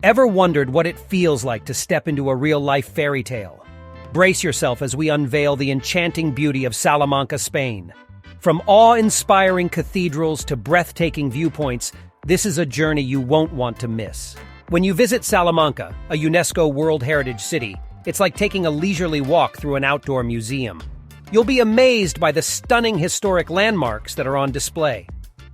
Ever wondered what it feels like to step into a real-life fairy tale? Brace yourself as we unveil the enchanting beauty of Salamanca, Spain. From awe-inspiring cathedrals to breathtaking viewpoints, this is a journey you won't want to miss. When you visit Salamanca, a UNESCO World Heritage City, it's like taking a leisurely walk through an outdoor museum. You'll be amazed by the stunning historic landmarks that are on display.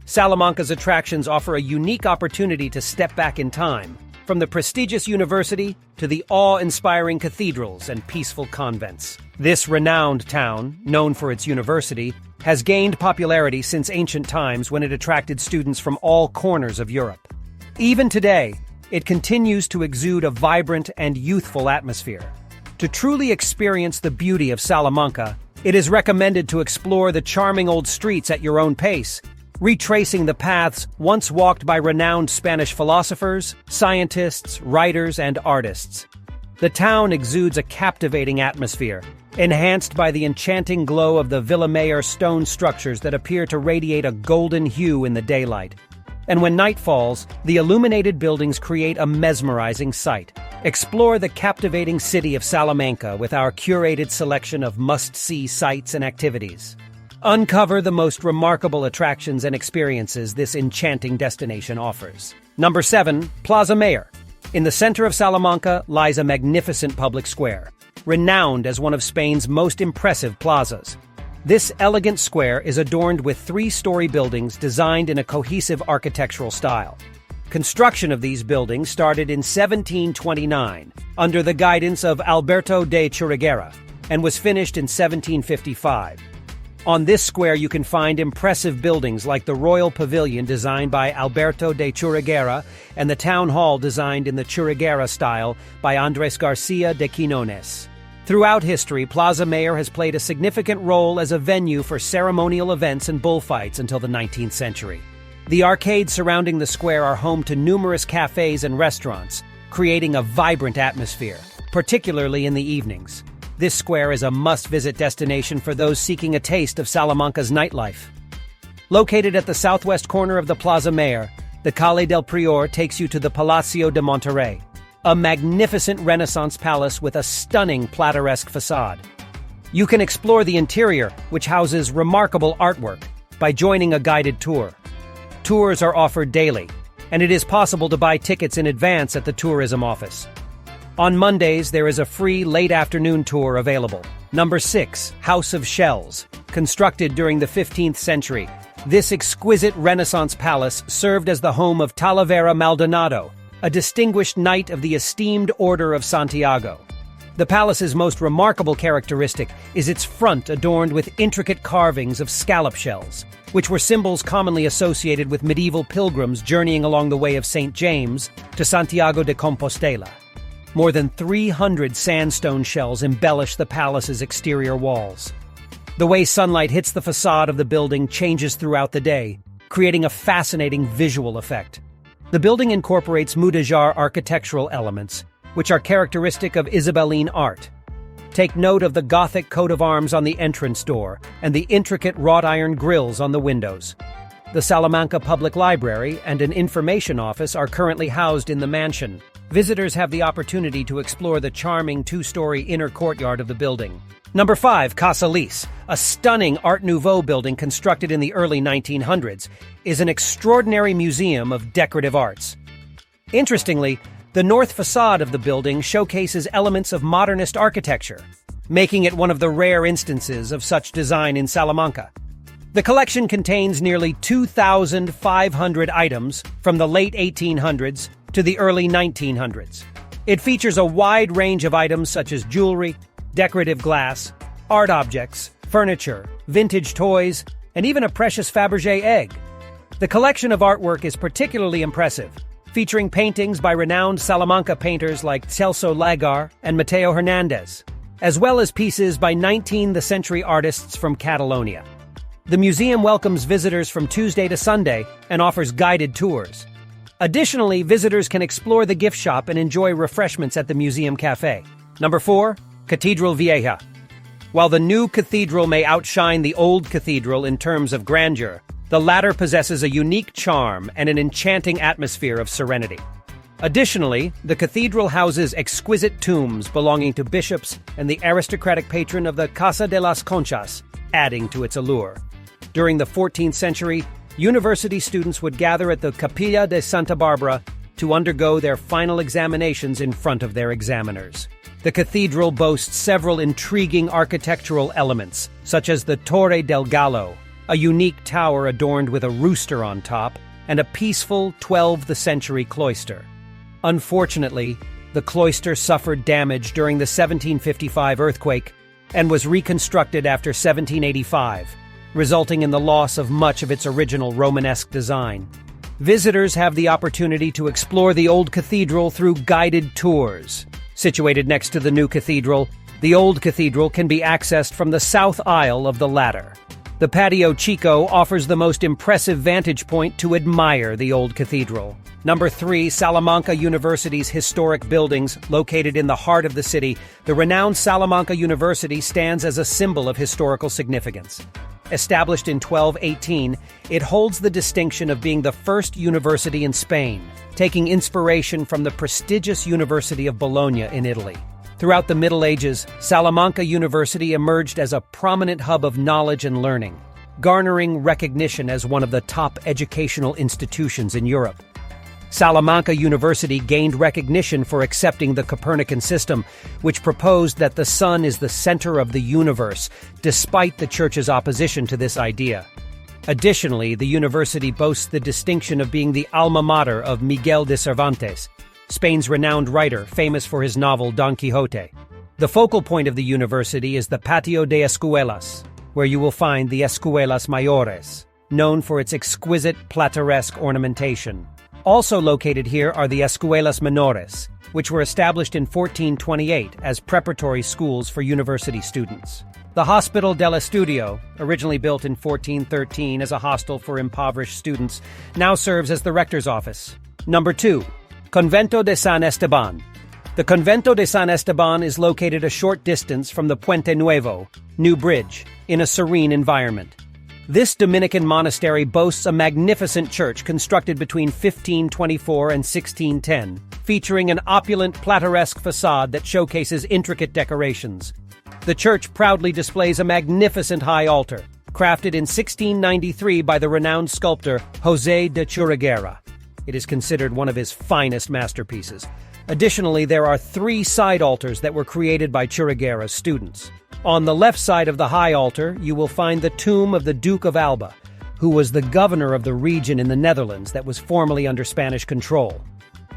Salamanca's attractions offer a unique opportunity to step back in time, from the prestigious university to the awe-inspiring cathedrals and peaceful convents. This renowned town, known for its university, has gained popularity since ancient times when it attracted students from all corners of Europe. Even today, it continues to exude a vibrant and youthful atmosphere. To truly experience the beauty of Salamanca, it is recommended to explore the charming old streets at your own pace, retracing the paths once walked by renowned Spanish philosophers, scientists, writers, and artists. The town exudes a captivating atmosphere, enhanced by the enchanting glow of the Villa Mayor stone structures that appear to radiate a golden hue in the daylight. And when night falls, the illuminated buildings create a mesmerizing sight. Explore the captivating city of Salamanca with our curated selection of must-see sights and activities. Uncover the most remarkable attractions and experiences this enchanting destination offers. Number 7. Plaza Mayor. In the center of Salamanca lies a magnificent public square, renowned as one of Spain's most impressive plazas. This elegant square is adorned with three-story buildings designed in a cohesive architectural style. Construction of these buildings started in 1729 under the guidance of Alberto de Churriguera and was finished in 1755. On this square you can find impressive buildings like the Royal Pavilion designed by Alberto de Churriguera and the Town Hall designed in the Churriguera style by Andrés García de Quinones. Throughout history, Plaza Mayor has played a significant role as a venue for ceremonial events and bullfights until the 19th century. The arcades surrounding the square are home to numerous cafes and restaurants, creating a vibrant atmosphere, particularly in the evenings. This square is a must-visit destination for those seeking a taste of Salamanca's nightlife. Located at the southwest corner of the Plaza Mayor, the Calle del Prior takes you to the Palacio de Monterrey, a magnificent Renaissance palace with a stunning Plateresque facade. You can explore the interior, which houses remarkable artwork, by joining a guided tour. Tours are offered daily, and it is possible to buy tickets in advance at the tourism office. On Mondays, there is a free late-afternoon tour available. Number 6. House of Shells. Constructed during the 15th century, this exquisite Renaissance palace served as the home of Talavera Maldonado, a distinguished knight of the esteemed Order of Santiago. The palace's most remarkable characteristic is its front adorned with intricate carvings of scallop shells, which were symbols commonly associated with medieval pilgrims journeying along the way of St. James to Santiago de Compostela. More than 300 sandstone shells embellish the palace's exterior walls. The way sunlight hits the facade of the building changes throughout the day, creating a fascinating visual effect. The building incorporates Mudéjar architectural elements, which are characteristic of Isabelline art. Take note of the Gothic coat of arms on the entrance door and the intricate wrought iron grills on the windows. The Salamanca Public Library and an information office are currently housed in the mansion. Visitors have the opportunity to explore the charming two-story inner courtyard of the building. Number 5. Casa Lis, a stunning Art Nouveau building constructed in the early 1900s, is an extraordinary museum of decorative arts. Interestingly, the north facade of the building showcases elements of modernist architecture, making it one of the rare instances of such design in Salamanca. The collection contains nearly 2,500 items from the late 1800s to the early 1900s. It features a wide range of items such as jewelry, decorative glass, art objects, furniture, vintage toys, and even a precious Fabergé egg. The collection of artwork is particularly impressive, featuring paintings by renowned Salamanca painters like Celso Lagar and Mateo Hernandez, as well as pieces by 19th-century artists from Catalonia. The museum welcomes visitors from Tuesday to Sunday and offers guided tours. Additionally, visitors can explore the gift shop and enjoy refreshments at the museum cafe. Number 4. Catedral Vieja. While the new cathedral may outshine the old cathedral in terms of grandeur, the latter possesses a unique charm and an enchanting atmosphere of serenity. Additionally, the cathedral houses exquisite tombs belonging to bishops and the aristocratic patron of the Casa de las Conchas, adding to its allure. During the 14th century, university students would gather at the Capilla de Santa Barbara to undergo their final examinations in front of their examiners. The cathedral boasts several intriguing architectural elements, such as the Torre del Gallo, a unique tower adorned with a rooster on top, and a peaceful 12th century cloister. Unfortunately, the cloister suffered damage during the 1755 earthquake and was reconstructed after 1785, resulting in the loss of much of its original Romanesque design. Visitors have the opportunity to explore the old cathedral through guided tours. Situated next to the new cathedral, the old cathedral can be accessed from the south aisle of the latter. The Patio Chico offers the most impressive vantage point to admire the old cathedral. Number 3, Salamanca University's historic buildings. Located in the heart of the city, the renowned Salamanca University stands as a symbol of historical significance. Established in 1218, it holds the distinction of being the first university in Spain, taking inspiration from the prestigious University of Bologna in Italy. Throughout the Middle Ages, Salamanca University emerged as a prominent hub of knowledge and learning, garnering recognition as one of the top educational institutions in Europe. Salamanca University gained recognition for accepting the Copernican system, which proposed that the sun is the center of the universe, despite the Church's opposition to this idea. Additionally, the university boasts the distinction of being the alma mater of Miguel de Cervantes, Spain's renowned writer famous for his novel Don Quixote. The focal point of the university is the Patio de Escuelas, where you will find the Escuelas Mayores, known for its exquisite Plateresque ornamentation. Also located here are the Escuelas Menores, which were established in 1428 as preparatory schools for university students. The Hospital del Estudio, originally built in 1413 as a hostel for impoverished students, now serves as the rector's office. Number 2. Convento de San Esteban. The Convento de San Esteban is located a short distance from the Puente Nuevo, New Bridge, in a serene environment. This Dominican monastery boasts a magnificent church constructed between 1524 and 1610, featuring an opulent Plateresque facade that showcases intricate decorations. The church proudly displays a magnificent high altar, crafted in 1693 by the renowned sculptor José de Churriguera. It is considered one of his finest masterpieces. Additionally, there are 3 side altars that were created by Churriguera's students. On the left side of the high altar, you will find the tomb of the Duke of Alba, who was the governor of the region in the Netherlands that was formerly under Spanish control.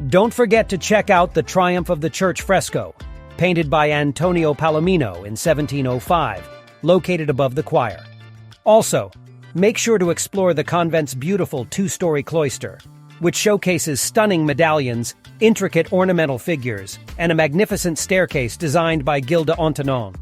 Don't forget to check out the Triumph of the Church fresco, painted by Antonio Palomino in 1705, located above the choir. Also, make sure to explore the convent's beautiful 2-story cloister, which showcases stunning medallions, intricate ornamental figures, and a magnificent staircase designed by Gilda Ontanon.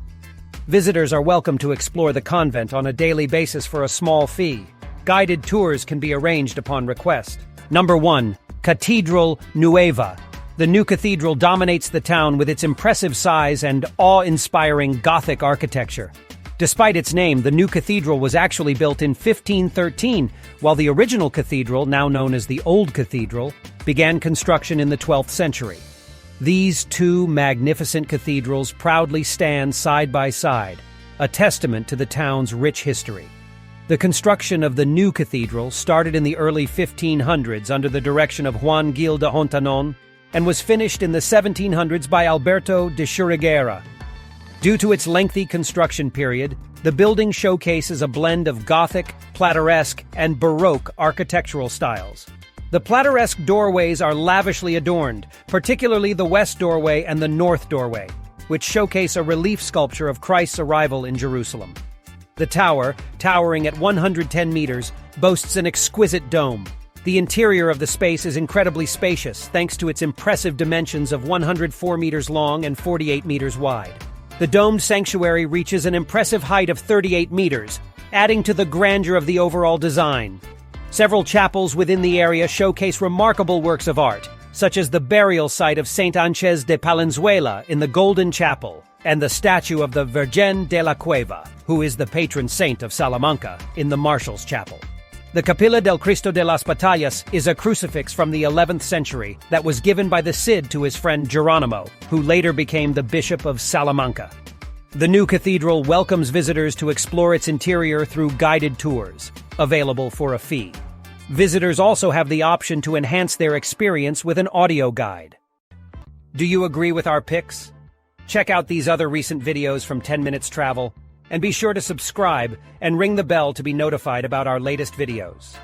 Visitors are welcome to explore the convent on a daily basis for a small fee. Guided tours can be arranged upon request. Number 1. Catedral Nueva. The new cathedral dominates the town with its impressive size and awe-inspiring Gothic architecture. Despite its name, the new cathedral was actually built in 1513, while the original cathedral, now known as the Old Cathedral, began construction in the 12th century. These 2 magnificent cathedrals proudly stand side by side, a testament to the town's rich history. The construction of the new cathedral started in the early 1500s under the direction of Juan Gil de Hontanon and was finished in the 1700s by Alberto de Churriguera. Due to its lengthy construction period, the building showcases a blend of Gothic, Plateresque, and Baroque architectural styles. The Plateresque doorways are lavishly adorned, particularly the west doorway and the north doorway, which showcase a relief sculpture of Christ's arrival in Jerusalem. The tower, towering at 110 meters, boasts an exquisite dome. The interior of the space is incredibly spacious thanks to its impressive dimensions of 104 meters long and 48 meters wide. The domed sanctuary reaches an impressive height of 38 meters, adding to the grandeur of the overall design. Several chapels within the area showcase remarkable works of art, such as the burial site of Saint Ángel de Palenzuela in the Golden Chapel, and the statue of the Virgen de la Cueva, who is the patron saint of Salamanca, in the Marshal's Chapel. The Capilla del Cristo de las Batallas is a crucifix from the 11th century that was given by the Cid to his friend Geronimo, who later became the Bishop of Salamanca. The new cathedral welcomes visitors to explore its interior through guided tours, available for a fee. Visitors also have the option to enhance their experience with an audio guide. Do you agree with our picks? Check out these other recent videos from 10 Minutes Travel, and be sure to subscribe and ring the bell to be notified about our latest videos.